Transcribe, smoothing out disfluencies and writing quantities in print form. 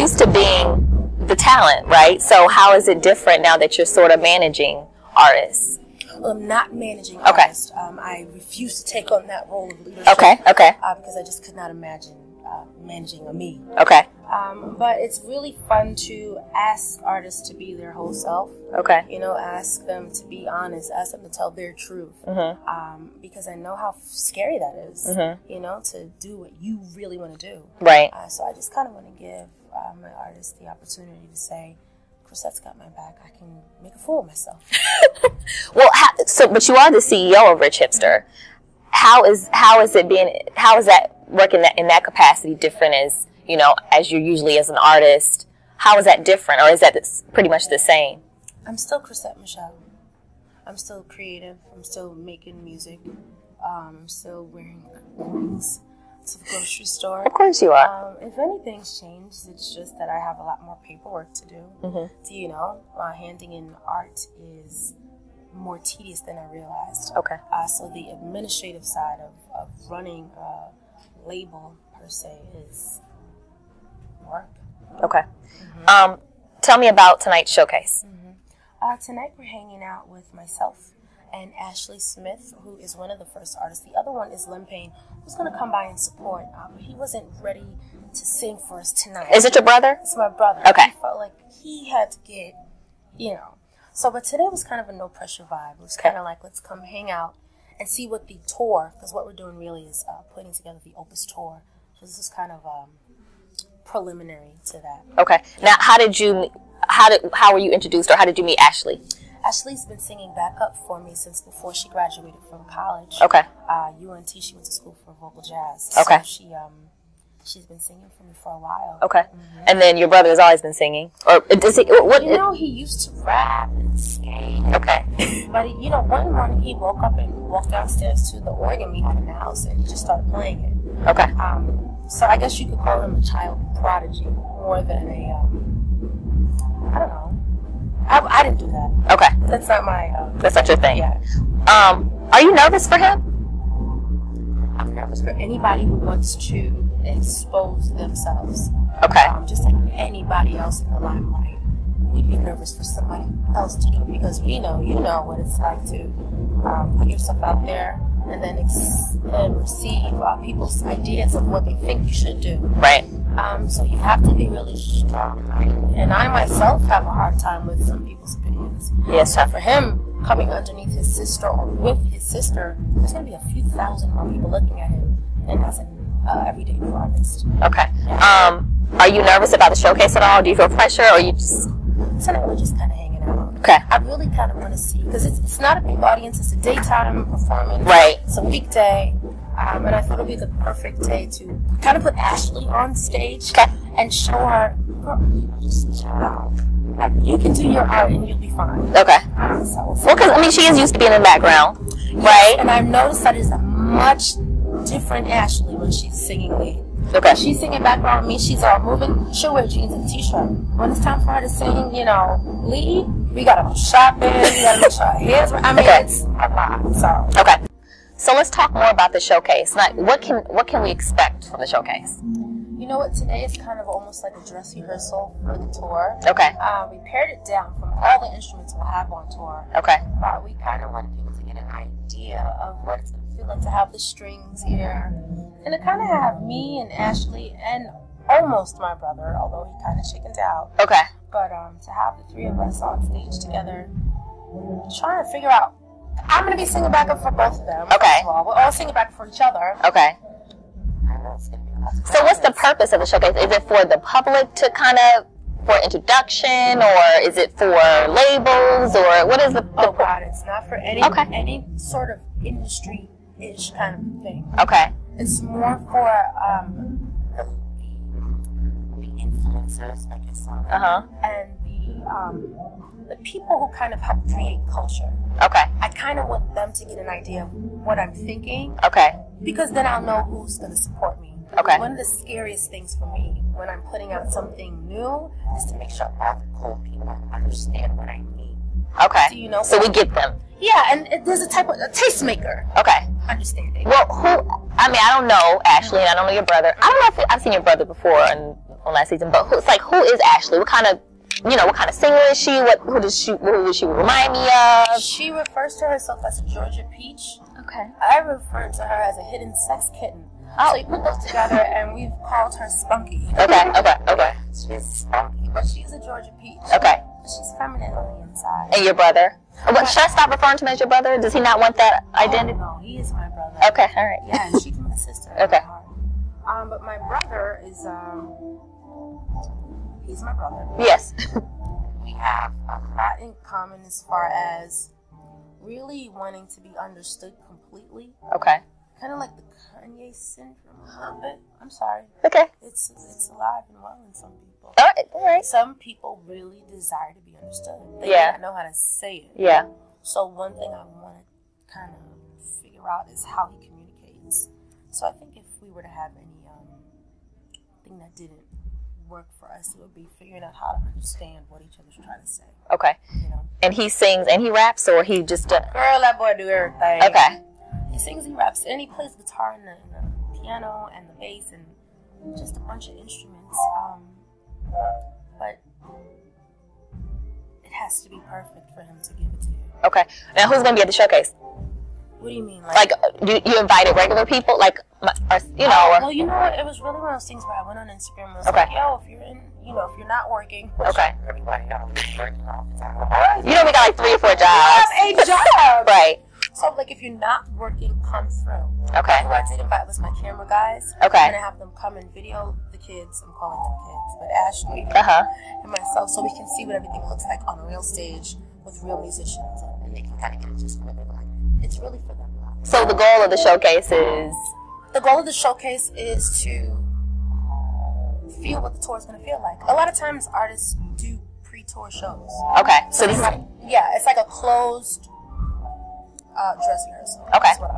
used to being the talent, right? So how is it different now that you're sort of managing artists? Well, I'm not managing artists. I refuse to take on that role of leadership. Okay. Because I just could not imagine managing a me. Okay. But it's really fun to ask artists to be their whole self. Okay. You know, ask them to be honest, ask them to tell their truth. Because I know how scary that is, you know, to do what you really want to do. Right. So I just kind of want to give my artists the opportunity to say, Chrisette's got my back. I can make a fool of myself. Well, but you are the CEO of Rich Hipster. How is that working in that capacity different as, you know, as you're usually as an artist? How is that different, or is that pretty much the same? I'm still Chrisette Michele. I'm still creative. I'm still making music. I'm still wearing clothes to the grocery store. Of course you are. If anything's changed, it's just that I have a lot more paperwork to do. So, you know, handing in art is more tedious than I realized. Okay. So the administrative side of running a label per se is work. Okay. Tell me about tonight's showcase. Tonight we're hanging out with myself and Ashleigh Smith, who is one of the first artists. The other one is Payne, who's going to come by and support. But he wasn't ready to sing for us tonight. Is it your brother? It's my brother. Okay. He felt like he had to get, you know. So, but today was kind of a no-pressure vibe. It was kind of like, let's come hang out and see what the tour, because what we're doing really is putting together the Opus tour. So this is kind of preliminary to that. Okay. Now, how were you introduced, or how did you meet Ashleigh? Ashleigh's been singing backup for me since before she graduated from college. Okay. UNT, she went to school for vocal jazz. Okay. So she's been singing for me for a while. Okay. And then your brother has always been singing, or does he? What? You know, he used to rap and skate. Okay. But you know, one morning he woke up and walked downstairs to the organ we had in the house, and he just started playing it. Okay. So I guess you could call him a child prodigy more than a. I don't know. I didn't do that. Okay. That's not my. That's not your thing. Yeah. Are you nervous for him? I'm nervous for anybody who wants to expose themselves. Okay. Just like anybody else in the limelight, we'd be nervous for somebody else to do it, because you know what it's like to put yourself out there and then receive people's ideas of what they think you should do. Right. So you have to be really strong. And I myself have a hard time with some people's opinions. Yes. So for him coming underneath his sister or with his sister, there's going to be a few thousand more people looking at him, and as an everyday new artist. Okay. Are you nervous about the showcase at all? Do you feel pressure, or you just? Tonight we're just kind of hanging out. Okay. I really kind of want to see, because it's not a big audience. It's a daytime performance. Right. It's a weekday. And I thought it would be the perfect day to kind of put Ashleigh on stage and show her, you can do your art and you'll be fine. Okay. So, Well, because, I mean, she is used to being in the background, right? And I've noticed that it's a much different Ashleigh when she's singing lead. Okay. When she's singing background with me, she's all moving. She'll wear jeans and a t-shirt. When it's time for her to sing, you know, lead, we got to go shopping, we got to make sure our hair's right. I mean, it's a lot. So. Okay. So let's talk more about the showcase. Like, what can we expect from the showcase? You know what? Today is kind of almost like a dress rehearsal for the tour. Okay. We pared it down from all the instruments we'll have on tour. Okay. But we kind of wanted people to get an idea of what it's going to feel like to have the strings here. And to kind of have me and Ashleigh and almost my brother, although he kind of chickened out. Okay. But to have the three of us on stage together, trying to figure out. I'm going to be singing backup for both of them. Okay. Well, we're all singing backup for each other. Okay. It's going to be a lot of So what's the purpose of the showcase? Is it for the public to kind of, for introduction, or is it for labels, or what is the Oh, God, it's not for any sort of industry-ish kind of thing. Okay. It's more for the influencers like yourself. And the people who kind of help create culture. Okay. I kind of want them to get an idea of what I'm thinking. Okay. Because then I'll know who's going to support me. Okay. One of the scariest things for me when I'm putting out something new is to make sure all the cool people understand what I mean. Okay. Do you know? So we get them. Yeah, and there's a type of a tastemaker. Okay. Understanding. Well, I don't know Ashleigh, and I don't know your brother. I don't know if I've seen your brother before in on last season. But who is Ashleigh? What kind of singer is she? Who does she remind me of? She refers to herself as a Georgia peach. Okay. I refer to her as a hidden sex kitten. Oh. So you put those together, and we've called her Spunky. Okay. She's spunky, but she's a Georgia peach. Okay. She's feminine on the inside. And your brother? Should I stop referring to him as your brother? Does he not want that identity? No, he is my brother. Okay, all right. Yeah, and she's my sister. Okay. But my brother is he's my brother. Yes. We have a lot in common as far as really wanting to be understood completely. Okay. Kind of like the Kanye syndrome a little bit. I'm sorry. Okay. It's alive and well in some people. All right. Some people really desire to be understood. They Yeah. don't know how to say it. Yeah. So one thing I want to kind of figure out is how he communicates. So I think if we were to have any thing that didn't work for us, it would be figuring out how to understand what each other's trying to say. Okay. You know? And he sings and he raps, or he just Girl, that boy do everything. Okay. He sings, he raps, and he plays guitar and the piano and the bass and just a bunch of instruments. But it has to be perfect for him to give it to you. Okay. Now, who's going to be at the showcase? What do you mean? Like you invited regular people, like, Well, you know what? It was really one of those things where I went on Instagram and was like, yo, if you're not working, Okay. everybody knows you're working all the time. You know, we got like 3 or 4 jobs. I have a job. Right. So, like, if you're not working, come through. Okay. Who I did invite was my camera guys. Okay. I'm going to have them come and video the kids. I'm calling them kids, but Ashleigh and myself, so we can see what everything looks like on a real stage with real musicians. And they can kind of get it just what they like. It's really for them. So the goal of the showcase is? The goal of the showcase is to feel what the tour is going to feel like. A lot of times artists do pre-tour shows. Okay. So this is... it's like a closed dress rehearsal. Okay. That's what I